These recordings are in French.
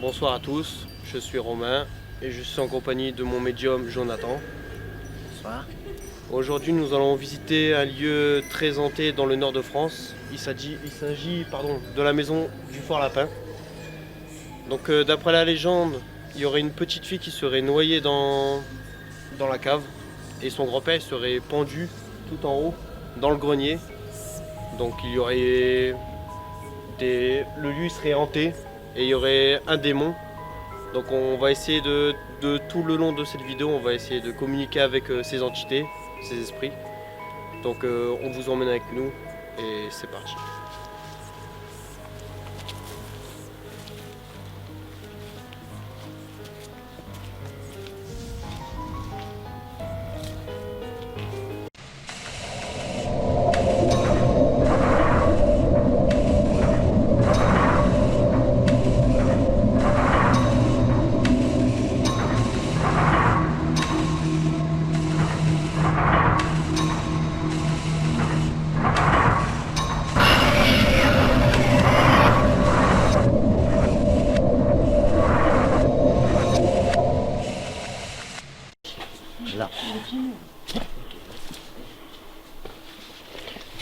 Bonsoir à tous, je suis Romain et je suis en compagnie de mon médium Jonathan. Bonsoir. Aujourd'hui nous allons visiter un lieu très hanté dans le nord de France. Il s'agit de la maison du Fort Lapin. Donc d'après la légende, il y aurait une petite fille qui serait noyée dans la cave et son grand-père serait pendu tout en haut dans le grenier. Donc il y aurait le lieu serait hanté et il y aurait un démon. Donc on va essayer de tout le long de cette vidéo, on va essayer de communiquer avec ces entités, ces esprits. Donc on vous emmène avec nous et c'est parti. Là.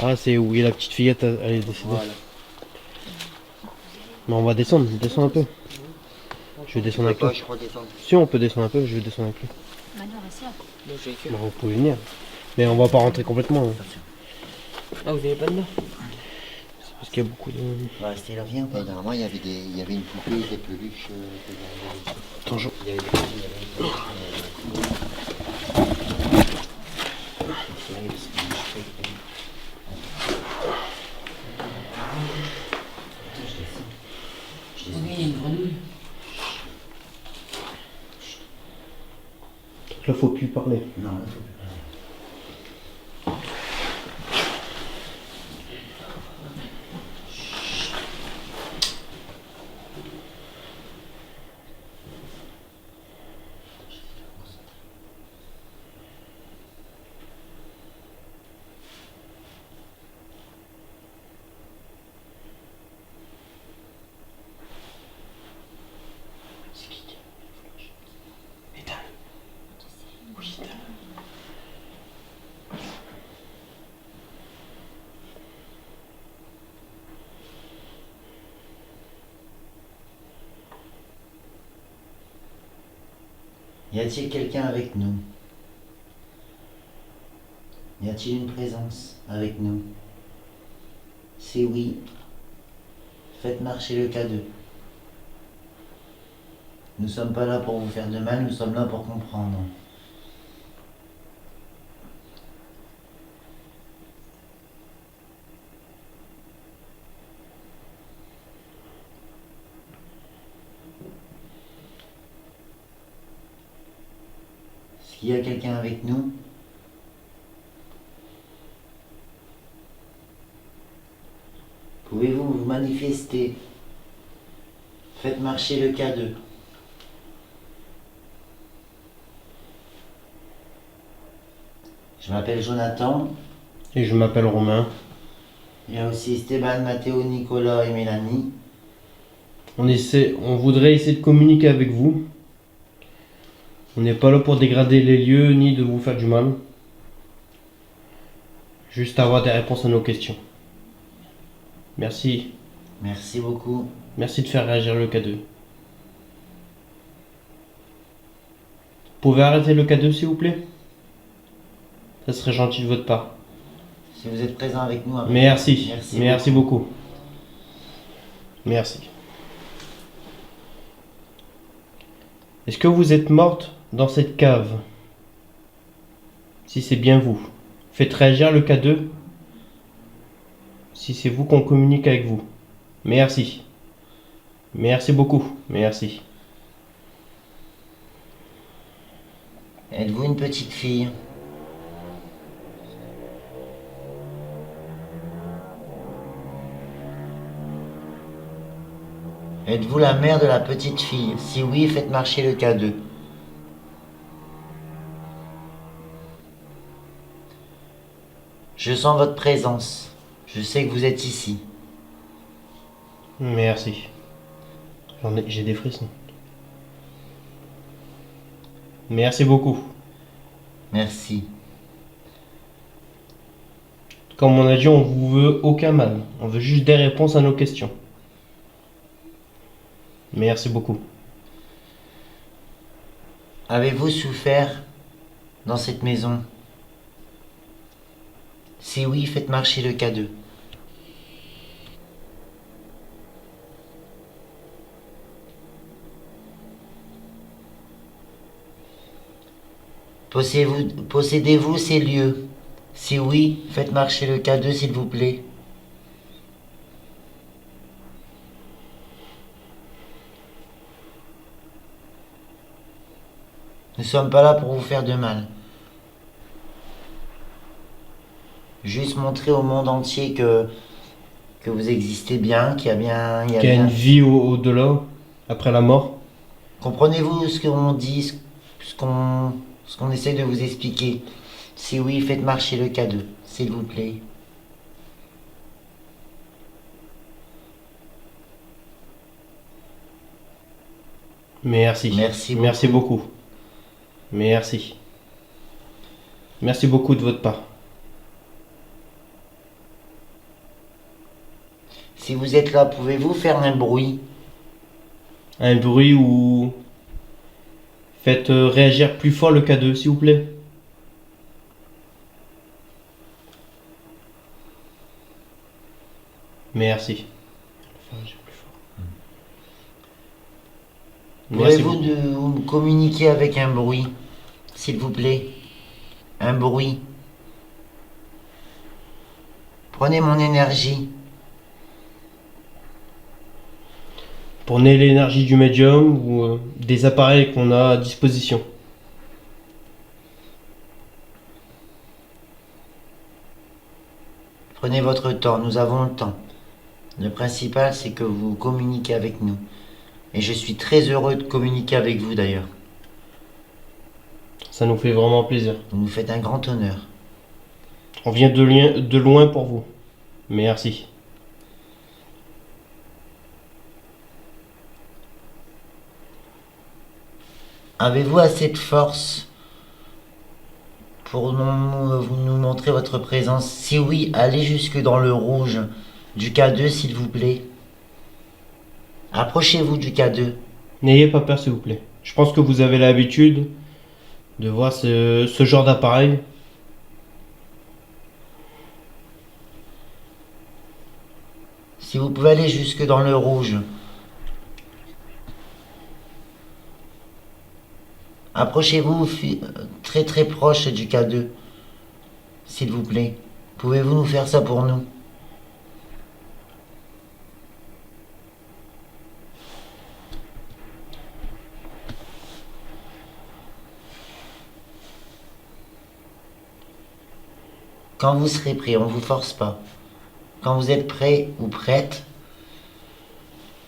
Ah, c'est où la petite fillette, elle est décédée. Voilà. Mais on va descendre un peu. Je vais descendre avec toi. Je crois descendre. Si on peut descendre un peu, je vais descendre avec lui. Maintenant, restez là. Bon, vous pouvez venir. Mais on va pas rentrer complètement. Hein. Ah, vous n'avez pas dedans? C'est parce qu'il y a beaucoup de... On va rester là, viens. Et normalement, il y avait une poupée, des peluches. Attends, Il y avait des peluches, Oui, il y a une grenouille. Là, faut plus parler. Non, là, faut plus. Y a-t-il quelqu'un avec nous? Y a-t-il une présence avec nous? Si oui, faites marcher le K2. Nous sommes pas là pour vous faire de mal, nous sommes là pour comprendre. Est-ce qu'il y a quelqu'un avec nous? Pouvez-vous vous manifester? Faites marcher le K2. Je m'appelle Jonathan. Et je m'appelle Romain. Il y a aussi Esteban, Matteo, Nicolas et Mélanie. On voudrait essayer de communiquer avec vous. On n'est pas là pour dégrader les lieux ni de vous faire du mal. Juste avoir des réponses à nos questions. Merci. Merci beaucoup. Merci de faire réagir le K2. Vous pouvez arrêter le K2 s'il vous plaît? Ça serait gentil de votre part. Si vous êtes présent avec nous. Merci. Merci beaucoup. Merci. Est-ce que vous êtes morte dans cette cave? Si c'est bien vous, faites réagir le K2. Si c'est vous qu'on communique avec vous. Merci. Merci beaucoup. Merci. Êtes-vous une petite fille? Êtes-vous la mère de la petite fille? Si oui, faites marcher le K2. Je sens votre présence. Je sais que vous êtes ici. Merci. J'ai des frissons. Merci beaucoup. Merci. Comme on a dit, on vous veut aucun mal. On veut juste des réponses à nos questions. Merci beaucoup. Avez-vous souffert dans cette maison? Si oui, faites marcher le K2. Possédez-vous ces lieux? Si oui, faites marcher le K2 s'il vous plaît. Nous ne sommes pas là pour vous faire de mal. Juste montrer au monde entier que vous existez bien, qu'il y a bien... Qu'il y a une vie au-delà, après la mort. Comprenez-vous ce qu'on dit, ce qu'on essaie de vous expliquer? Si oui, faites marcher le K2, s'il vous plaît. Merci. Merci beaucoup. Merci. Merci beaucoup de votre part. Si vous êtes là, pouvez-vous faire un bruit? Un bruit ou... Faites réagir plus fort le K2, s'il vous plaît. Merci. Merci Pouvez-vous nous communiquer avec un bruit, s'il vous plaît? Un bruit. Prenez mon énergie. Prenez l'énergie du médium ou des appareils qu'on a à disposition. Prenez votre temps, nous avons le temps. Le principal, c'est que vous communiquez avec nous. Et je suis très heureux de communiquer avec vous d'ailleurs. Ça nous fait vraiment plaisir. Vous nous faites un grand honneur. On vient de loin pour vous. Merci. Avez-vous assez de force pour nous montrer votre présence? Si oui, allez jusque dans le rouge du K2 s'il vous plaît. Approchez-vous du K2. N'ayez pas peur s'il vous plaît. Je pense que vous avez l'habitude de voir ce genre d'appareil. Si vous pouvez aller jusque dans le rouge. Approchez-vous très très proche du K2, s'il vous plaît. Pouvez-vous nous faire ça pour nous? Quand vous serez prêt, on ne vous force pas. Quand vous êtes prêt ou prête,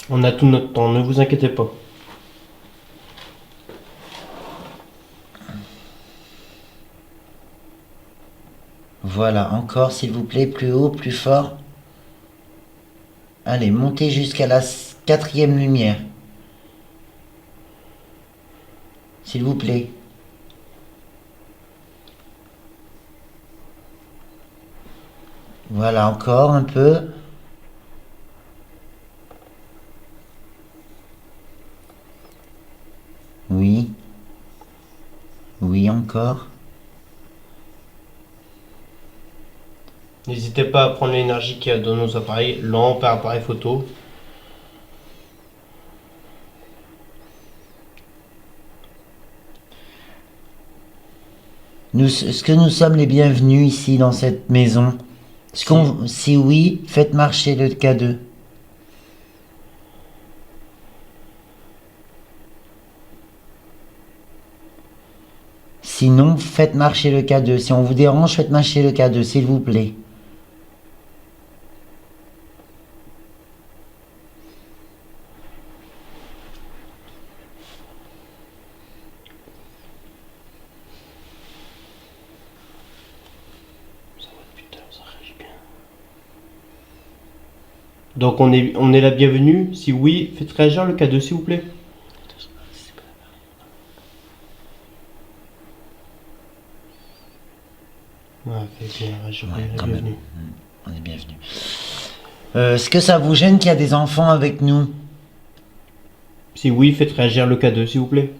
On a tout notre temps, ne vous inquiétez pas. voilà, encore s'il vous plaît, plus haut, plus fort. Allez, montez jusqu'à la 4e lumière. S'il vous plaît. Voilà, encore un peu. Oui. Oui, encore. N'hésitez pas à prendre l'énergie qu'il y a dans nos appareils, lampes, appareils photo. Est-ce que nous sommes les bienvenus ici dans cette maison? Si oui, faites marcher le K2. Sinon, faites marcher le K2. Si on vous dérange, faites marcher le K2, s'il vous plaît. Donc on est la bienvenue. Si oui, faites réagir le K2 s'il vous plaît. Ouais, faites bien réagir, Ouais, la quand même. bienvenue. On est bienvenus. Est-ce que ça vous gêne qu'il y a des enfants avec nous? Si oui, faites réagir le K2 s'il vous plaît.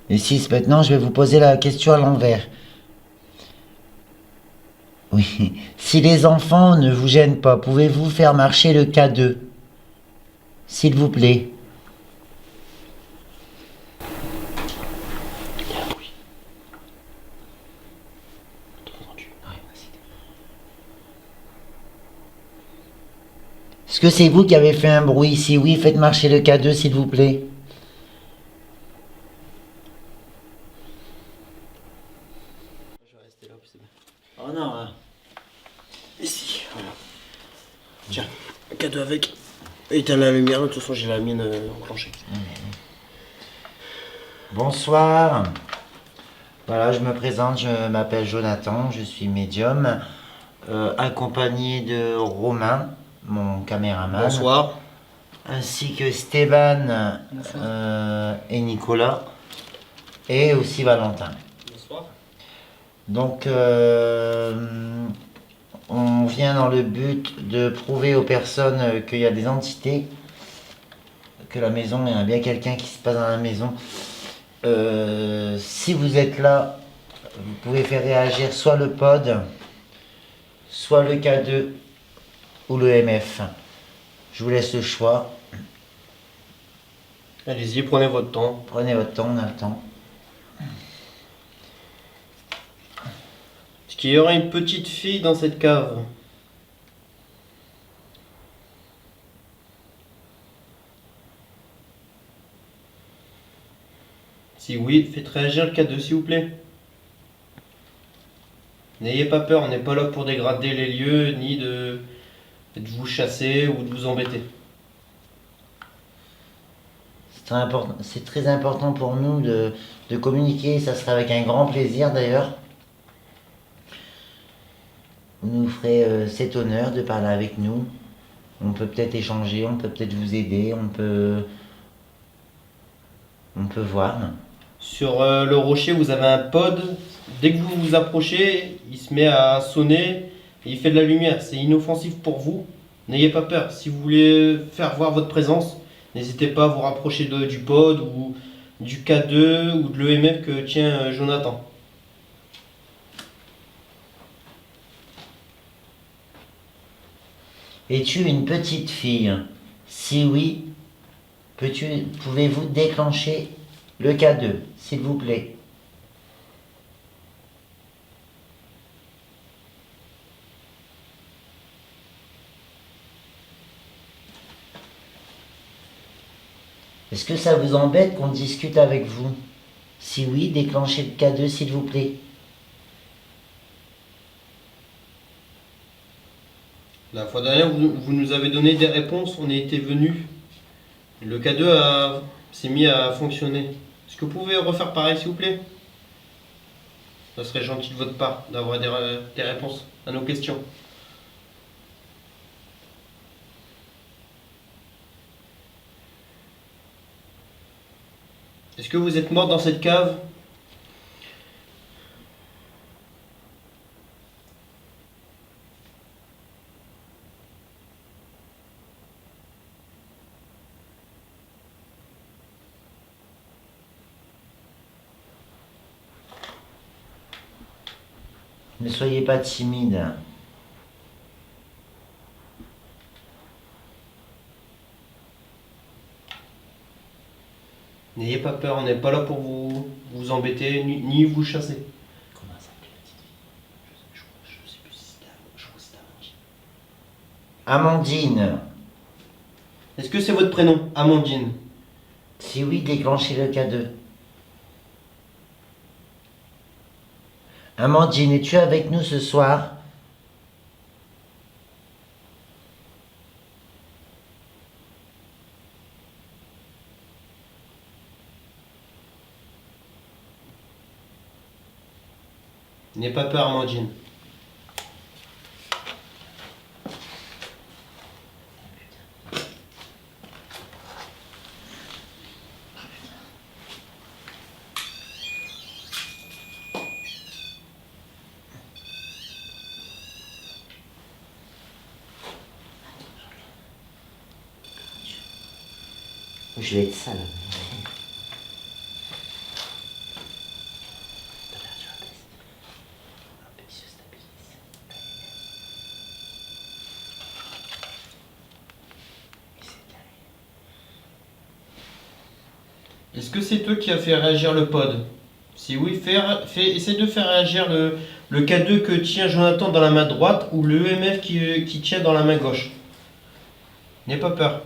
Et si maintenant je vais vous poser la question à l'envers. Oui. Si les enfants ne vous gênent pas, pouvez-vous faire marcher le K2? S'il vous plaît. Est-ce que c'est vous qui avez fait un bruit? Si oui, faites marcher le K2 s'il vous plaît. Je vais rester là, c'est bien. Oh non, hein. Ici, voilà. Tiens, un K2 avec. Éteins la lumière, de toute façon j'ai la mienne enclenchée. Bonsoir. Voilà, je me présente, je m'appelle Jonathan, je suis médium, accompagné de Romain, mon caméraman, Bonsoir. ainsi que Stéban et Nicolas, et aussi Valentin. Bonsoir. Donc, on vient dans le but de prouver aux personnes qu'il y a des entités, que la maison, il y a bien quelqu'un qui se passe dans la maison. Si vous êtes là, vous pouvez faire réagir soit le pod, soit le K2 ou le MF. Je vous laisse le choix. Allez-y, prenez votre temps. Prenez votre temps, on a le temps. Est-ce qu'il y aura une petite fille dans cette cave? Si oui, faites réagir le K2 s'il vous plaît. N'ayez pas peur, on n'est pas là pour dégrader les lieux, ni de vous chasser ou de vous embêter. C'est très important pour nous de communiquer, ça sera avec un grand plaisir d'ailleurs. Vous nous ferez cet honneur de parler avec nous. On peut peut-être échanger, on peut peut-être vous aider, on peut voir. Sur le rocher, vous avez un pod. Dès que vous vous approchez, il se met à sonner et il fait de la lumière. C'est inoffensif pour vous. N'ayez pas peur. Si vous voulez faire voir votre présence, n'hésitez pas à vous rapprocher du pod ou du K2 ou de l'EMF que tient Jonathan. Es-tu une petite fille? Si oui, pouvez-vous déclencher le K2, s'il vous plaît? Est-ce que ça vous embête qu'on discute avec vous? Si oui, déclenchez le K2, s'il vous plaît. La fois dernière, vous nous avez donné des réponses, on était venus. Le K2 s'est mis à fonctionner. Est-ce que vous pouvez refaire pareil, s'il vous plaît? Ça serait gentil de votre part d'avoir des réponses à nos questions. Est-ce que vous êtes mort dans cette cave? Ne soyez pas timide. N'ayez pas peur, on n'est pas là pour vous embêter ni vous chasser. Comment s'appelle la petite fille? Je sais plus si c'était Amandine. Amandine. Est-ce que c'est votre prénom, Amandine? Si oui, déclenchez le K2. Amandine, es-tu avec nous ce soir? N'aie pas peur, Amandine. Je vais être sale. Est-ce que c'est toi qui as fait réagir le pod? Si oui, essaie de faire réagir le K2 que tient Jonathan dans la main droite ou le EMF qui tient dans la main gauche. N'aie pas peur.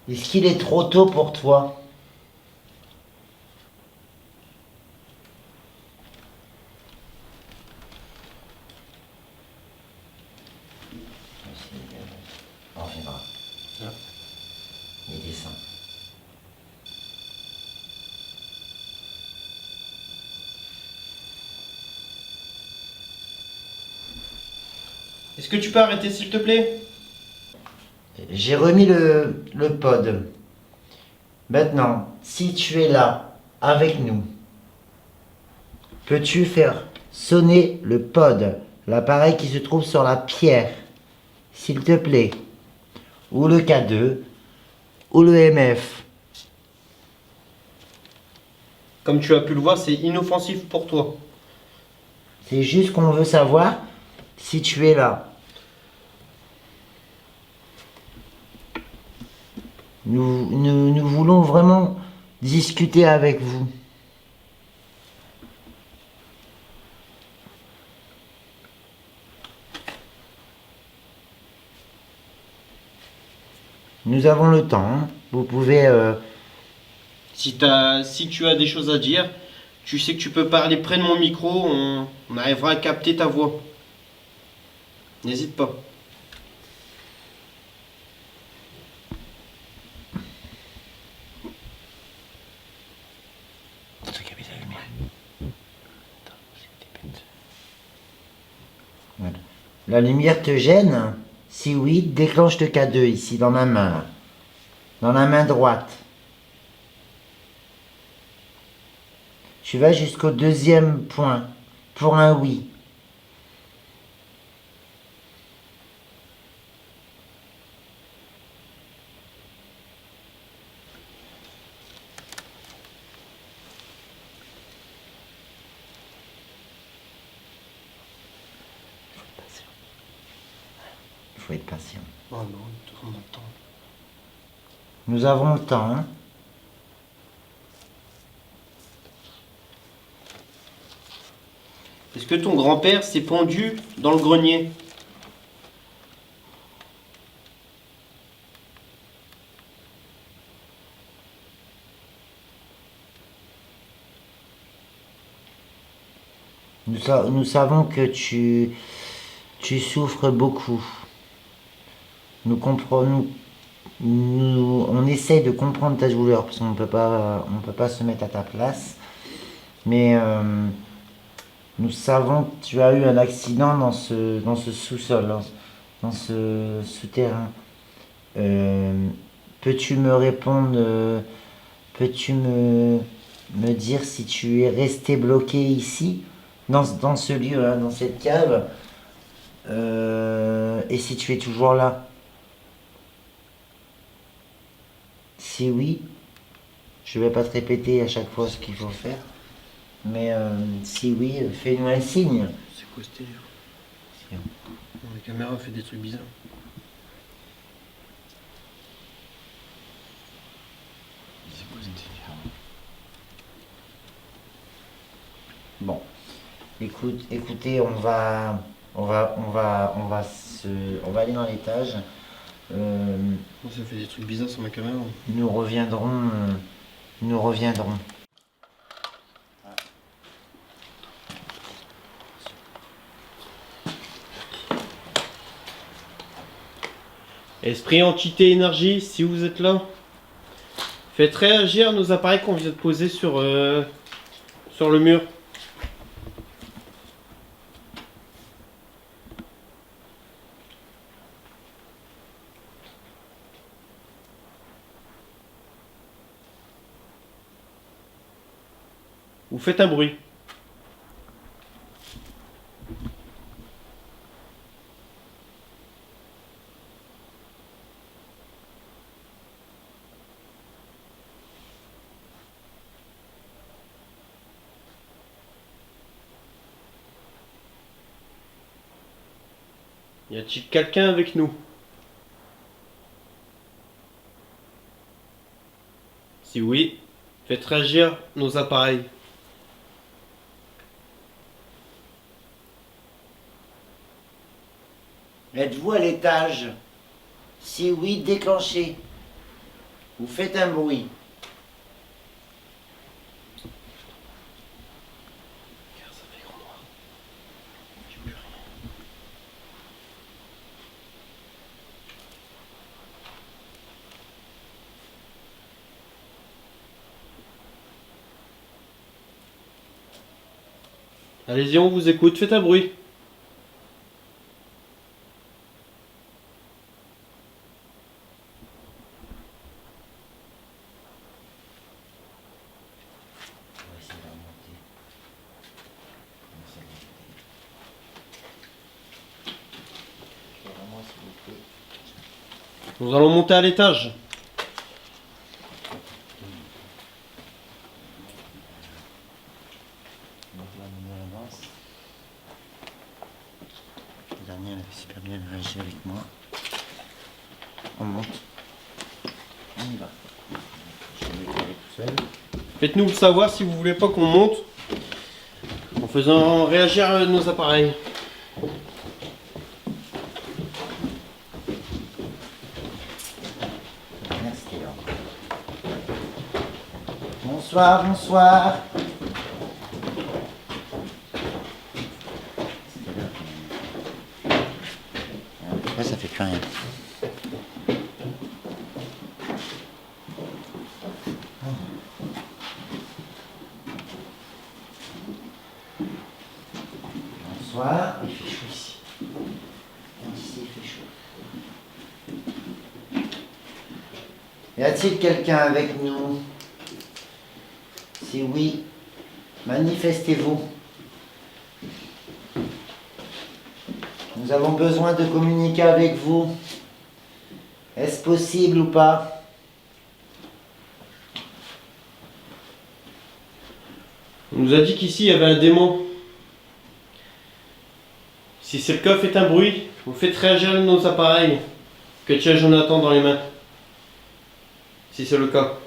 Est-ce qu'il est trop tôt pour toi? On reviendra. Les dessins. Est-ce que tu peux arrêter s'il te plaît? J'ai remis le pod. Maintenant, si tu es là, avec nous, peux-tu faire sonner le pod, l'appareil qui se trouve sur la pierre, s'il te plaît? Ou le K2, ou le MF. Comme tu as pu le voir, c'est inoffensif pour toi. C'est juste qu'on veut savoir si tu es là. Nous voulons vraiment discuter avec vous. Nous avons le temps, hein. Vous pouvez... Si tu as des choses à dire, tu sais que tu peux parler près de mon micro, on arrivera à capter ta voix. N'hésite pas. Voilà. La lumière te gêne? Si oui, déclenche le K2 ici, dans ma main. Là. Dans la main droite. Tu vas jusqu'au deuxième point. Pour un oui. Il faut être patient. Oh non, on a le temps. Nous avons le temps, hein. Est-ce que ton grand-père s'est pendu dans le grenier? Nous savons que tu souffres beaucoup. Nous comprenons, on essaye de comprendre ta douleur parce qu'on ne peut pas se mettre à ta place. Mais nous savons que tu as eu un accident dans ce sous-sol, dans ce souterrain. Peux-tu me répondre, peux-tu me dire si tu es resté bloqué ici, dans ce lieu, hein, dans cette cave, et si tu es toujours là? Si oui, je vais pas te répéter à chaque fois ce qu'il faut faire, mais si oui, fais-nous un signe. C'est quoi ce délire? La caméra fait des trucs bizarres. C'est quoi ce délire? Bon, écoutez, on va aller dans l'étage. Ça fait des trucs bizarres sur ma caméra. Nous reviendrons. Esprit, entité, énergie, si vous êtes là, faites réagir nos appareils qu'on vient de poser sur le mur. Vous faites un bruit. Y a-t-il quelqu'un avec nous? Si oui, faites réagir nos appareils. Êtes-vous à l'étage? Si oui, déclenchez. Vous faites un bruit. Regarde, ça fait grand noir. J'ai plus rien. Allez-y, on vous écoute, faites un bruit. On va essayer de remonter. Vraiment, s'il vous plaît. Nous allons monter à l'étage. Donc là, on avance. Le dernier, elle avait super bien réagi avec moi. On monte. On y va. Je vais me mettre tout seul. Faites-nous le savoir si vous voulez pas qu'on monte en faisant réagir nos appareils. Merci Théo. Bonsoir, bonsoir. Là, ça fait plus rien. Bonsoir. Il fait chaud ici. Ici, il fait chaud. Y a-t-il quelqu'un avec nous? Si oui, manifestez-vous. Nous avons besoin de communiquer avec vous. Est-ce possible ou pas? On nous a dit qu'ici il y avait un démon. Si c'est le cas, faites un bruit. Vous faites réagir nos appareils que tu as Jonathan dans les mains. Si c'est le cas.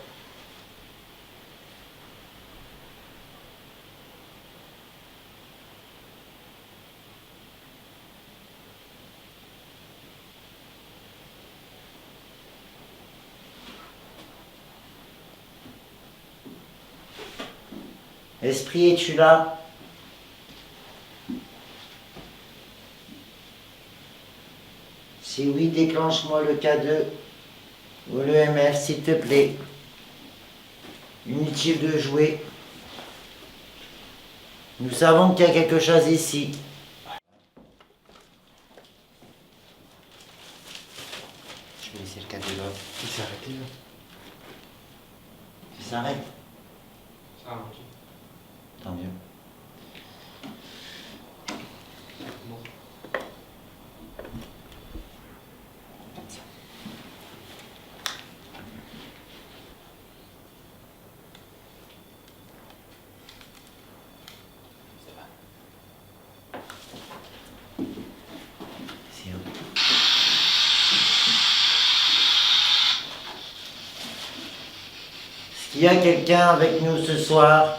Esprit, es-tu là? Si oui, déclenche-moi le K2 ou le MF, s'il te plaît. Inutile de jouer. Nous savons qu'il y a quelque chose ici. Je vais laisser le K2 là. Il s'est arrêté là. Il s'arrête. Ça a ralenti. Tant mieux. C'est où? Est-ce qu'il y a quelqu'un avec nous ce soir?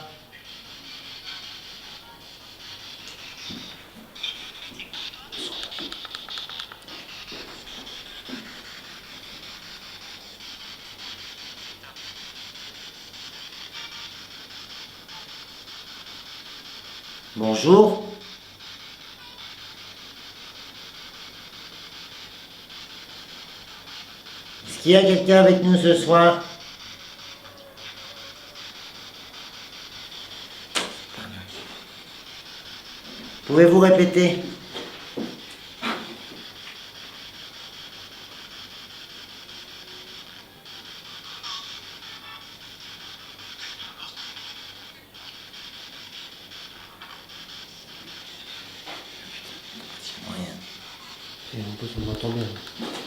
Bonjour. qu'il y a quelqu'un avec nous ce soir? Pouvez-vous répéter? Rien. Et en plus, on m'entend bien.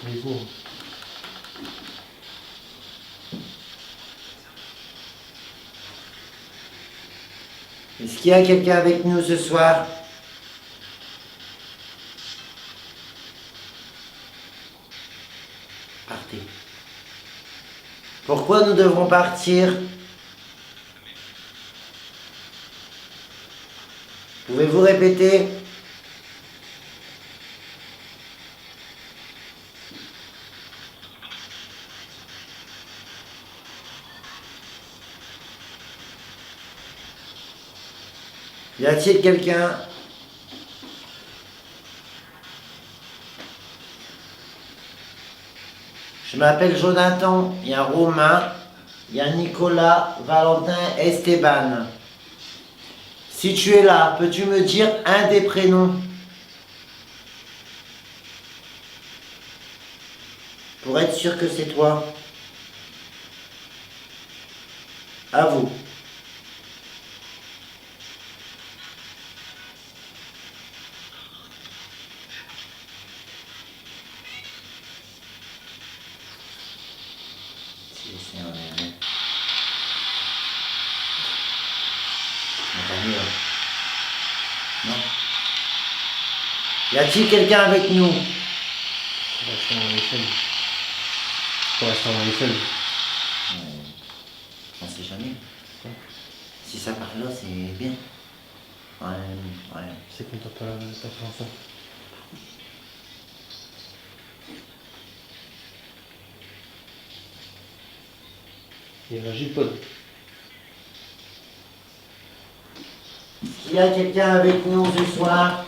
Les goûts. Est-ce qu'il y a quelqu'un avec nous ce soir? Partez. Pourquoi nous devrons partir? Pouvez-vous répéter? Y a-t-il quelqu'un? Je m'appelle Jonathan, il y a Romain, il y a Nicolas, Valentin, Esteban. Si tu es là, peux-tu me dire un des prénoms? Pour être sûr que c'est toi. À vous. C'est un non. Y a-t-il quelqu'un avec nous? Pour l'instant, on est seul. Pour l'instant, on est seul. On sait jamais. Si ça part là, c'est bien. Ouais. C'est qu'on t'a pas fait ça. Il y a Gilles Pod. Il y a quelqu'un avec nous ce soir?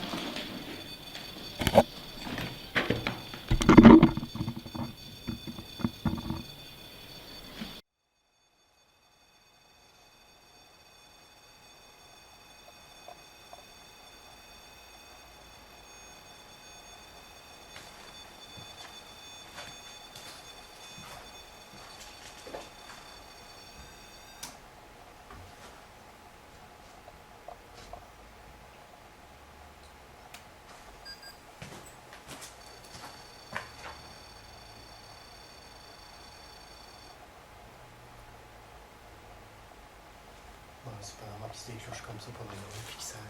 C'est pas normal qu'il se déclenche comme ça pendant une vie qui s'arrête.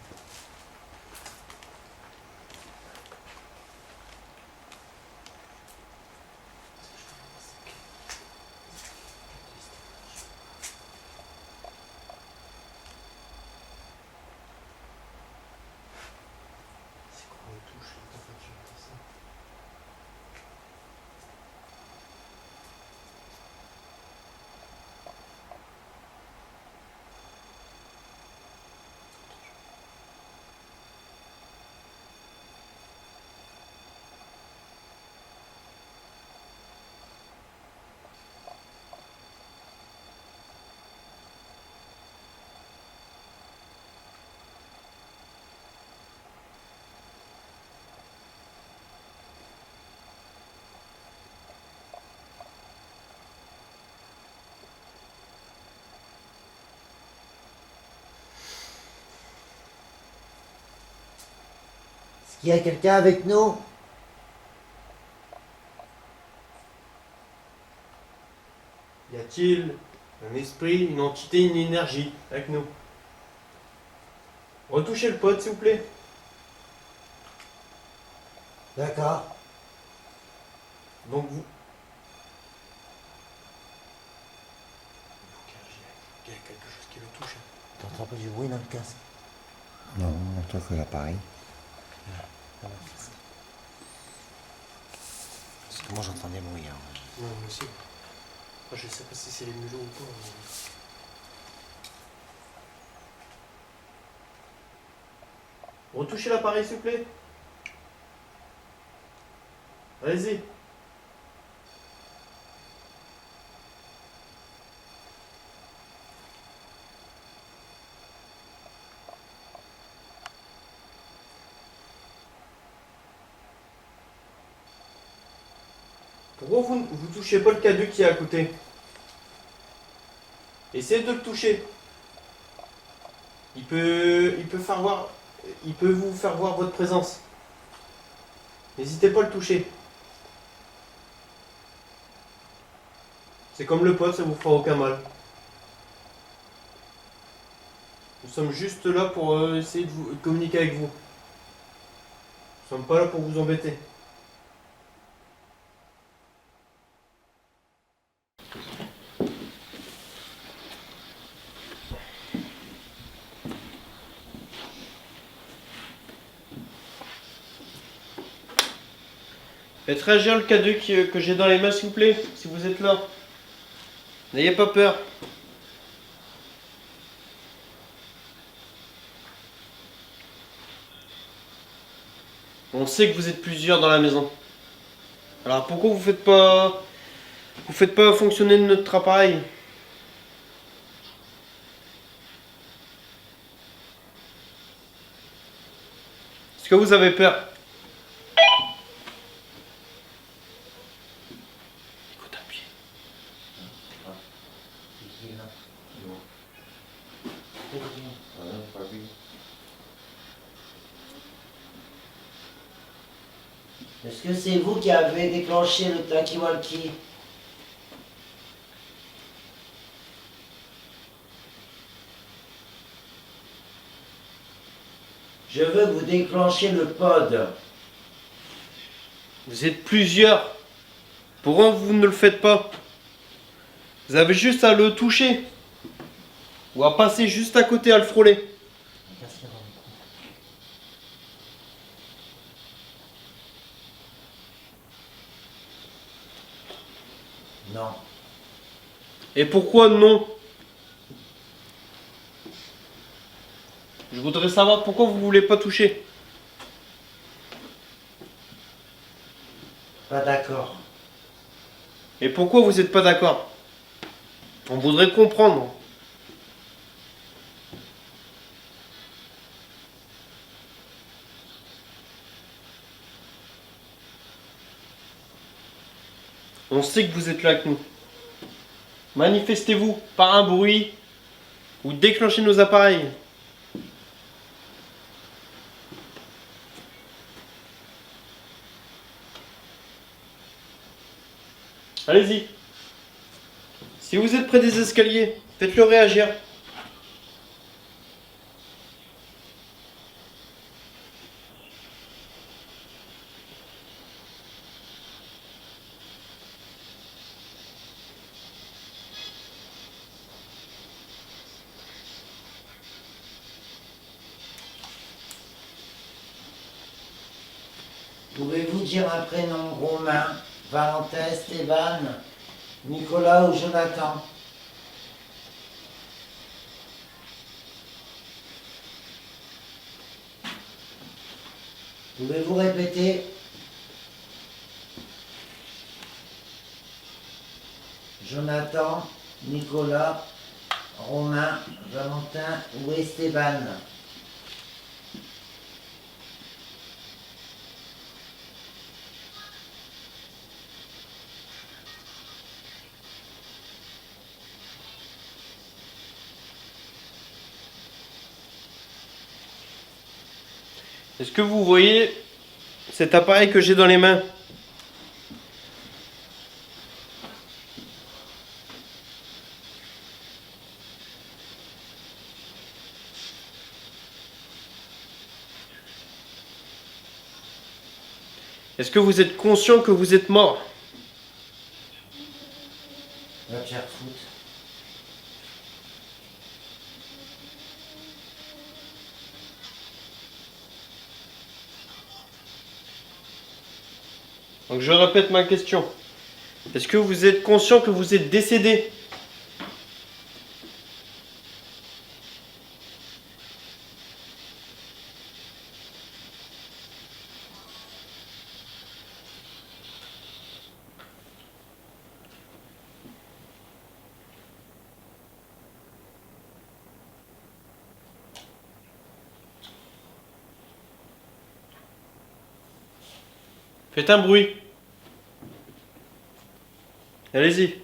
C'est quand on le touche, en fait, je fais ça. Est-ce qu'il y a quelqu'un avec nous? Y a-t-il un esprit, une entité, une énergie avec nous? Retouchez le pod, s'il vous plaît. D'accord. Donc vous. Il y a quelque chose qui le touche. T'entends pas du bruit dans le casque? Non, on entend que l'appareil. Parce que moi j'entends des bruits. Hein. Non, moi aussi. Enfin, je sais pas si c'est les mulots ou pas. Mais... Retouchez l'appareil, s'il vous plaît. Allez-y. Pourquoi vous touchez pas le caduc qui est à côté? Essayez de le toucher. Il peut vous faire voir votre présence. N'hésitez pas à le toucher. C'est comme le pote, ça vous fera aucun mal. Nous sommes juste là pour essayer de communiquer avec vous. Nous sommes pas là pour vous embêter. Faites réagir le caduc que j'ai dans les mains, s'il vous plaît, si vous êtes là. N'ayez pas peur. On sait que vous êtes plusieurs dans la maison. Alors pourquoi vous faites pas fonctionner notre appareil? Est-ce que vous avez peur? Écoute un pied. Est-ce que c'est vous qui avez déclenché le talkie-walkie? Je veux que vous déclenchiez le pod. Vous êtes plusieurs. Pourquoi vous ne le faites pas? Vous avez juste à le toucher. Ou à passer juste à côté à le frôler. Non. Et pourquoi non? Je voudrais savoir pourquoi vous voulez pas toucher. Pas d'accord. Et pourquoi vous n'êtes pas d'accord? On voudrait comprendre. On sait que vous êtes là avec nous. Manifestez-vous par un bruit ou déclenchez nos appareils. Allez-y. Si vous êtes près des escaliers, faites-le réagir. Pouvez-vous dire un prénom romain? Valentin, Esteban, Nicolas ou Jonathan? Pouvez-vous répéter? Jonathan, Nicolas, Romain, Valentin ou Esteban? Est-ce que vous voyez cet appareil que j'ai dans les mains? Est-ce que vous êtes conscient que vous êtes mort? Va te faire foutre. Donc je répète ma question. Est-ce que vous êtes conscient que vous êtes décédé? Faites un bruit. Allez-y.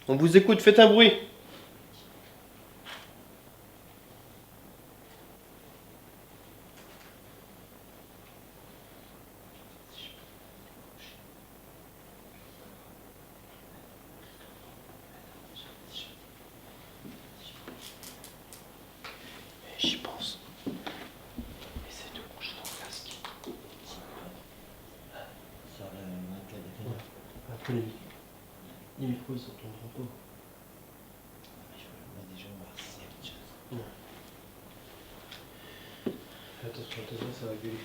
On vous écoute, faites un bruit. J'y pense. Essaye de bouger ton casque. Après les micros ils s'entendront pas. Attention, ça va gueuler.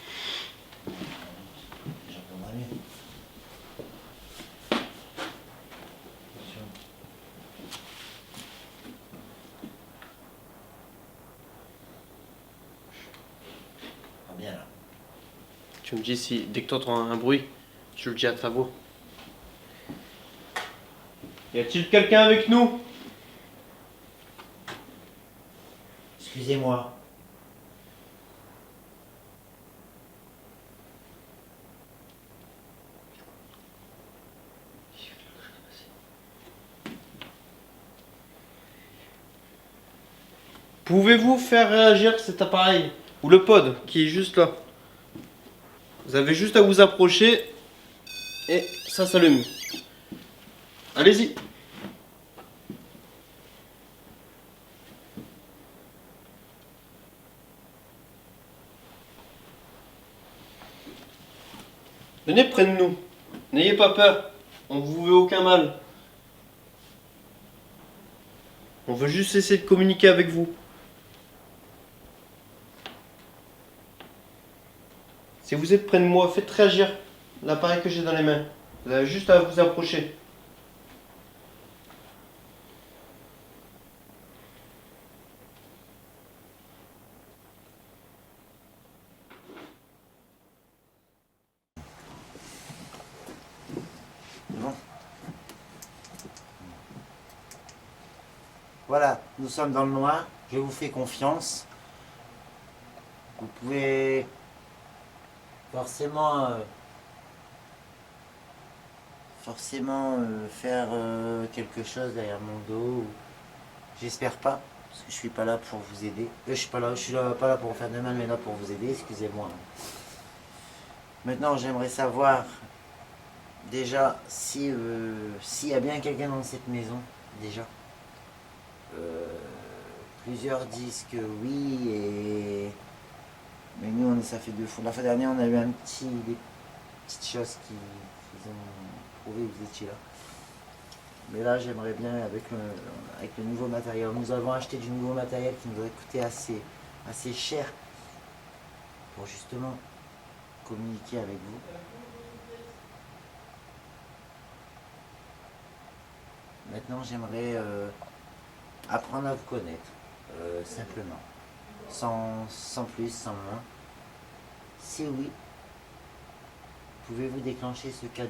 J'entendrai mieux. Attention. Ah, bien là. Tu me dis si dès que tu entends un bruit, tu le dis à ta voix. Y a-t-il quelqu'un avec nous? Excusez-moi. Pouvez-vous faire réagir cet appareil ou le pod qui est juste là? Vous avez juste à vous approcher et ça s'allume. Allez-y. Venez près de nous. N'ayez pas peur. On ne vous veut aucun mal. On veut juste essayer de communiquer avec vous. Si vous êtes près de moi, faites réagir l'appareil que j'ai dans les mains. Vous avez juste à vous approcher. Bon. Voilà, nous sommes dans le noir. Je vous fais confiance. Vous pouvez forcément faire quelque chose derrière mon dos. J'espère pas, parce que je suis pas là pour vous aider. Je suis pas là pour vous faire de mal, mais là pour vous aider. Excusez-moi. Maintenant, j'aimerais savoir déjà s'il y a bien quelqu'un dans cette maison déjà. Plusieurs disent que oui, mais nous ça fait 2 fois. La fois dernière on a eu des petites choses qui ont prouvé que vous étiez là. Mais là j'aimerais bien avec le nouveau matériel. Nous avons acheté du nouveau matériel qui nous a coûté assez cher pour justement communiquer avec vous. Maintenant j'aimerais apprendre à vous connaître, simplement, sans plus, sans moins. Si oui, pouvez-vous déclencher ce K2,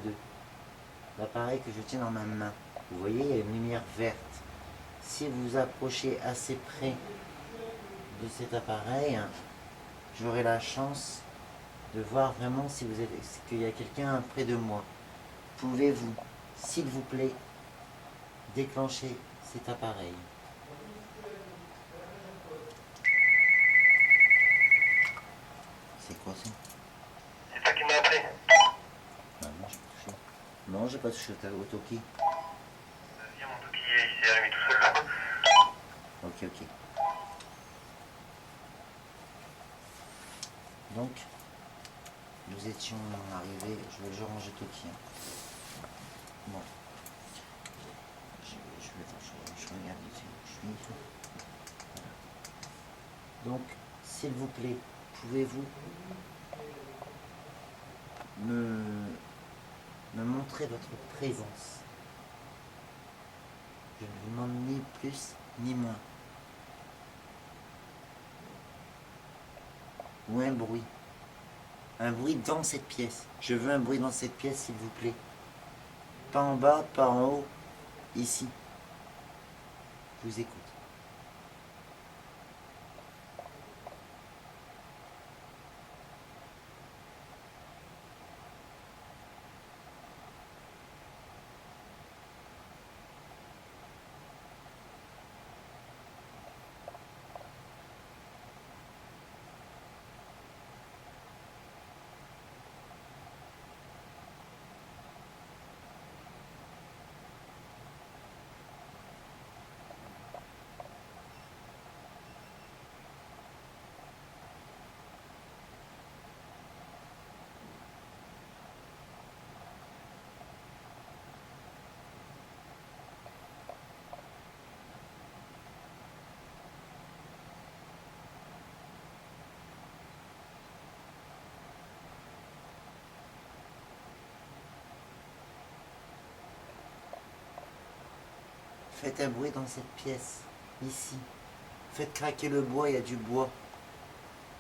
l'appareil que je tiens dans ma main. Vous voyez, il y a une lumière verte. Si vous vous approchez assez près de cet appareil, j'aurai la chance de voir vraiment si vous êtes, qu'il y a quelqu'un près de moi. Pouvez-vous, s'il vous plaît, déclencher cet appareil? C'est quoi ça? C'est toi qui m'as appelé. Ah non, j'ai pas touché. Non, j'ai pas touché au Toki. Viens, mon Toki, il s'est allumé tout seul là. Ok. Donc, nous étions arrivés. Je range Toki. Bon. Je regarde ici où je suis. Voilà. Donc, s'il vous plaît, pouvez-vous me montrer votre présence? Je ne vous demande ni plus ni moins. Ou un bruit. Un bruit dans cette pièce. Je veux un bruit dans cette pièce, s'il vous plaît. Pas en bas, pas en haut. Ici. Je vous écoute. Faites un bruit dans cette pièce, ici. Faites craquer le bois, il y a du bois.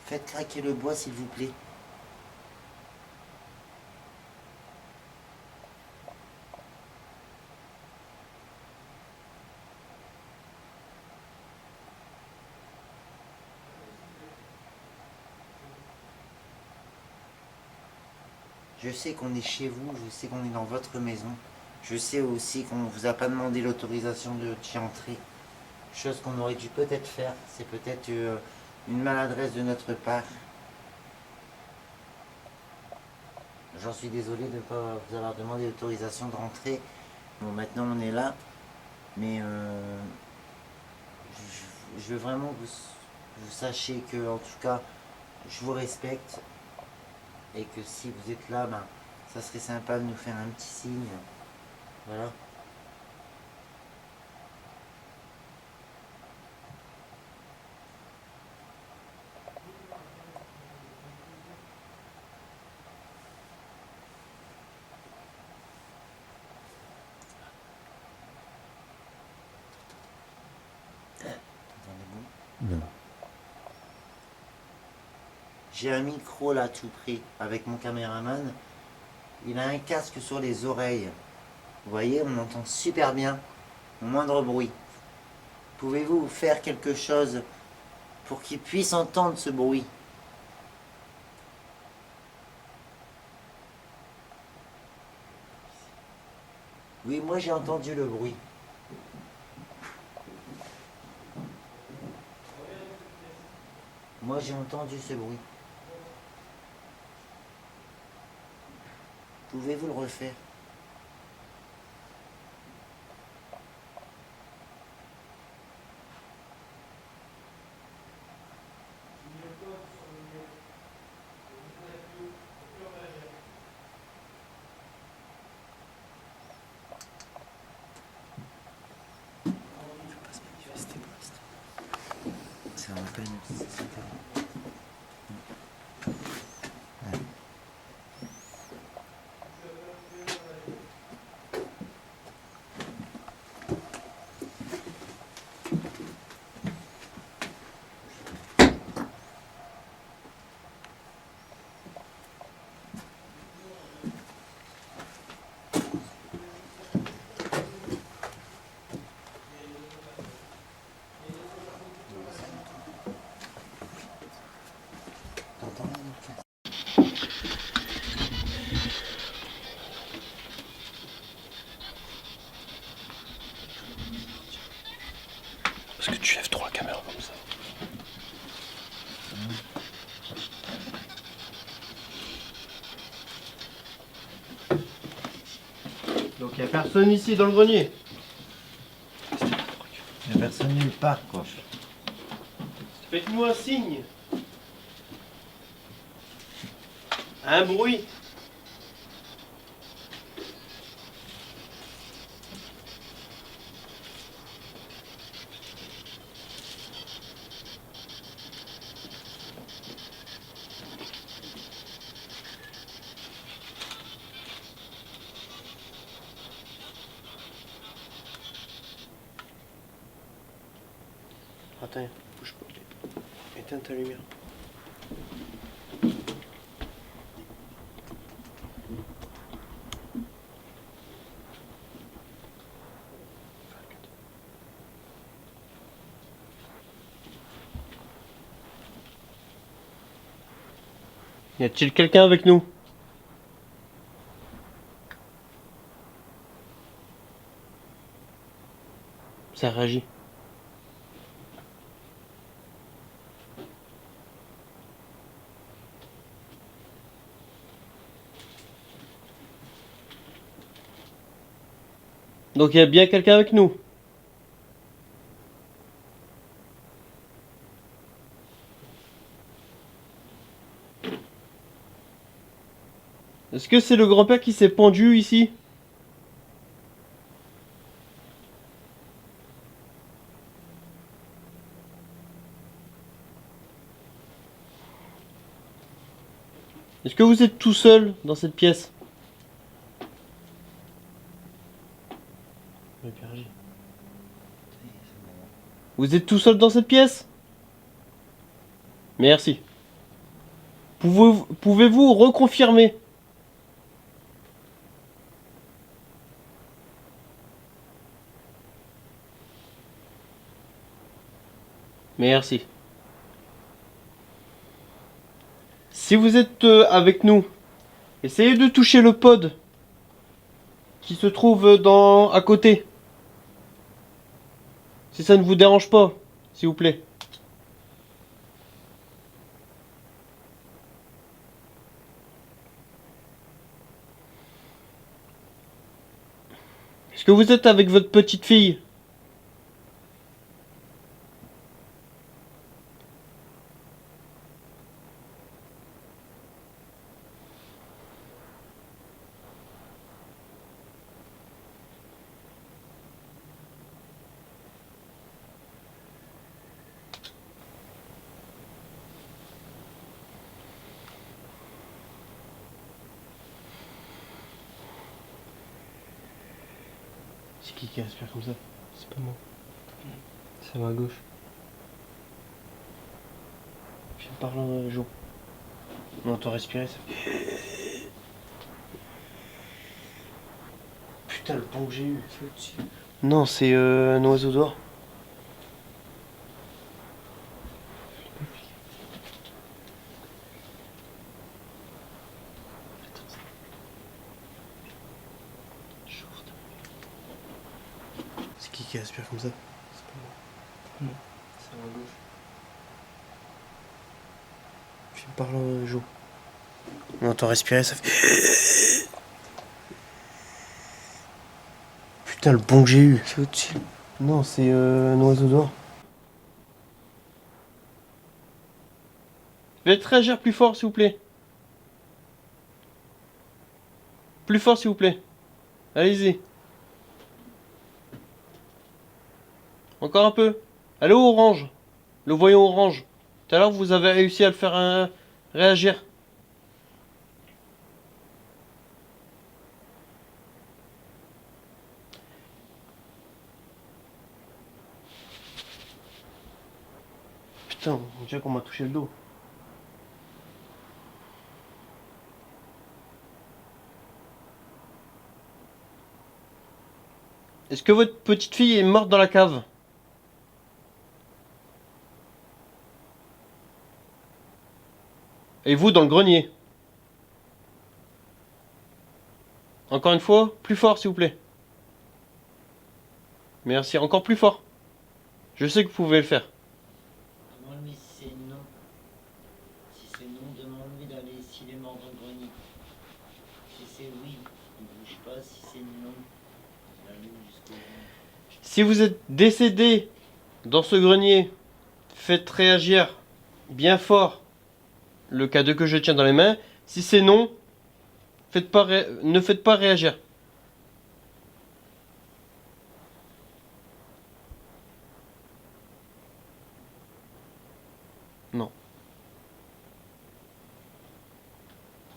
Faites craquer le bois, s'il vous plaît. Je sais qu'on est chez vous, je sais qu'on est dans votre maison. Je sais aussi qu'on ne vous a pas demandé l'autorisation d'y entrer. Chose qu'on aurait dû peut-être faire. C'est peut-être une maladresse de notre part. J'en suis désolé de ne pas vous avoir demandé l'autorisation de rentrer. Bon, maintenant on est là. Mais je veux vraiment que vous sachiez que, en tout cas, je vous respecte. Et que si vous êtes là, ben, ça serait sympa de nous faire un petit signe. Voilà. Non. J'ai un micro là tout près avec mon caméraman. Il a un casque sur les oreilles. Vous voyez, on entend super bien, au moindre bruit. Pouvez-vous faire quelque chose pour qu'il puisse entendre ce bruit? Oui, moi j'ai entendu le bruit. Moi j'ai entendu ce bruit. Pouvez-vous le refaire? Ça va pas une... T'entends rien, Lucas? Parce que tu lèves trop la caméra comme ça. Donc il n'y a personne ici dans le grenier. Il n'y a personne nulle part, quoi. Faites-nous un signe. Un bruit. Attends, bouge pas. Éteins ta lumière. Y a-t-il quelqu'un avec nous? Ça réagit. Donc il y a bien quelqu'un avec nous. Est-ce que c'est le grand-père qui s'est pendu ici? Est-ce que vous êtes tout seul dans cette pièce? Vous êtes tout seul dans cette pièce? Merci. Pouvez-vous reconfirmer? Merci. Si vous êtes avec nous, essayez de toucher le pod qui se trouve à côté. Si ça ne vous dérange pas, s'il vous plaît. Est-ce que vous êtes avec votre petite fille? C'est qui aspire comme ça? C'est pas moi. C'est à ma gauche. Je viens de parler en jour. On entend respirer ça. Putain, le pont que j'ai eu. Non, c'est un oiseau d'or. C'est qui aspire comme ça? C'est pas moi. Non. C'est à ma gauche. Je viens de parler en jour. On entend respirer ça fait. Putain, le bon que j'ai eu. C'est au-dessus. Non, c'est un oiseau d'or. Faites réagir plus fort, s'il vous plaît. Plus fort, s'il vous plaît. Allez-y. Encore un peu. Allez au orange. Le voyant orange. Tout à l'heure, vous avez réussi à le faire réagir. Putain, on dirait qu'on m'a touché le dos. Est-ce que votre petite fille est morte dans la cave? Et vous dans le grenier? Encore une fois, plus fort s'il vous plaît. Merci, encore plus fort. Je sais que vous pouvez le faire. Demande-lui si c'est non. Si c'est non, demande-lui d'aller s'il est mort dans le grenier. Si c'est oui, il bouge pas. Si c'est non, il allume jusqu'au bout. Si vous êtes décédé dans ce grenier, faites réagir bien fort le cadeau que je tiens dans les mains. Si c'est non, ne faites pas réagir. Non.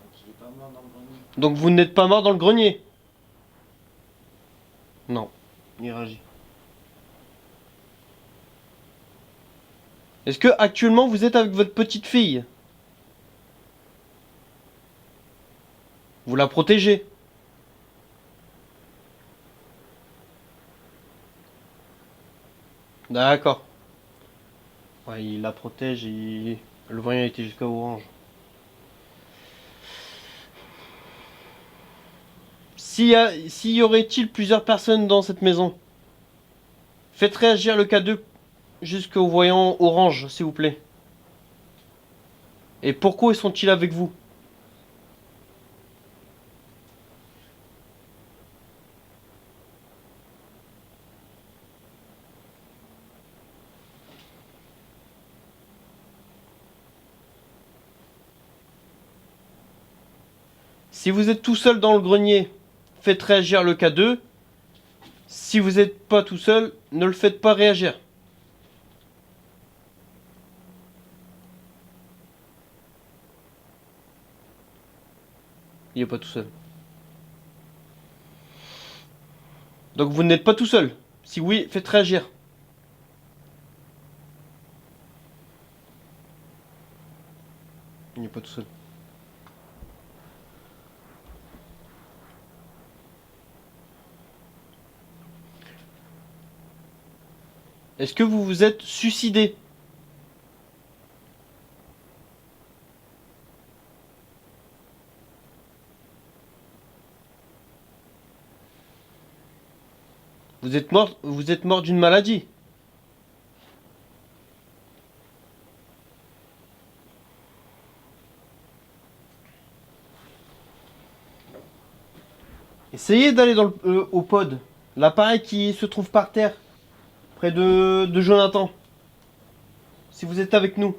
Donc il est pas mort dans le grenier. Donc vous n'êtes pas mort dans le grenier? Non. Il réagit. Est-ce que actuellement vous êtes avec votre petite fille? Vous la protégez? D'accord. Ouais, il la protège et le voyant était jusqu'à orange. S'il y aurait-il plusieurs personnes dans cette maison, faites réagir le K2 jusqu'au voyant orange, s'il vous plaît. Et pourquoi sont-ils avec vous? Si vous êtes tout seul dans le grenier, faites réagir le K2. Si vous n'êtes pas tout seul, ne le faites pas réagir. Il n'est pas tout seul. Donc vous n'êtes pas tout seul. Si oui, faites réagir. Il n'est pas tout seul. Est-ce que vous vous êtes suicidé? Vous êtes mort d'une maladie. Essayez d'aller au pod, l'appareil qui se trouve par terre, près de Jonathan. Si vous êtes avec nous.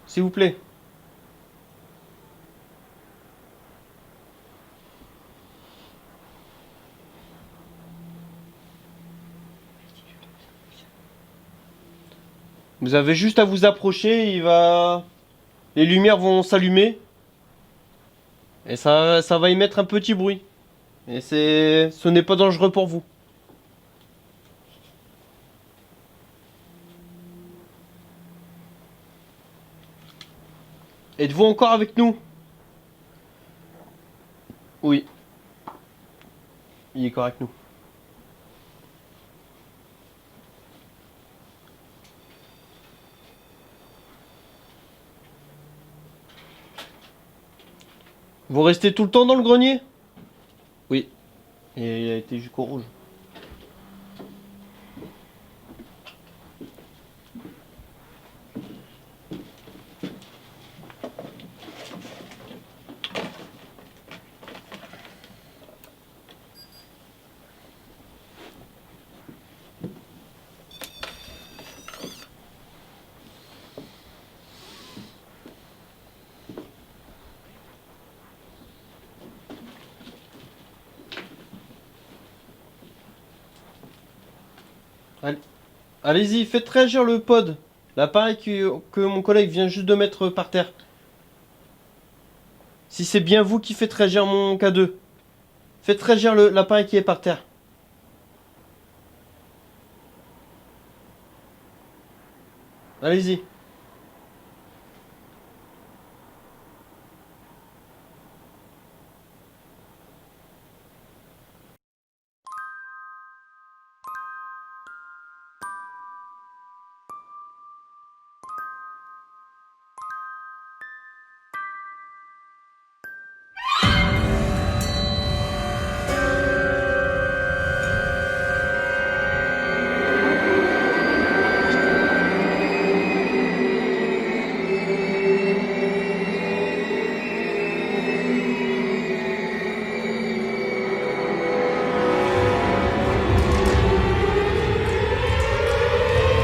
S'il vous plaît. Vous avez juste à vous approcher, les lumières vont s'allumer. Et ça va émettre un petit bruit. Et ce n'est pas dangereux pour vous. Êtes-vous encore avec nous? Oui. Il est encore avec nous. Vous restez tout le temps dans le grenier? Oui. Et il a été jusqu'au rouge. Allez-y, faites réagir le pod. L'appareil que mon collègue vient juste de mettre par terre. Si c'est bien vous qui faites réagir mon K2. Faites réagir l'appareil qui est par terre. Allez-y.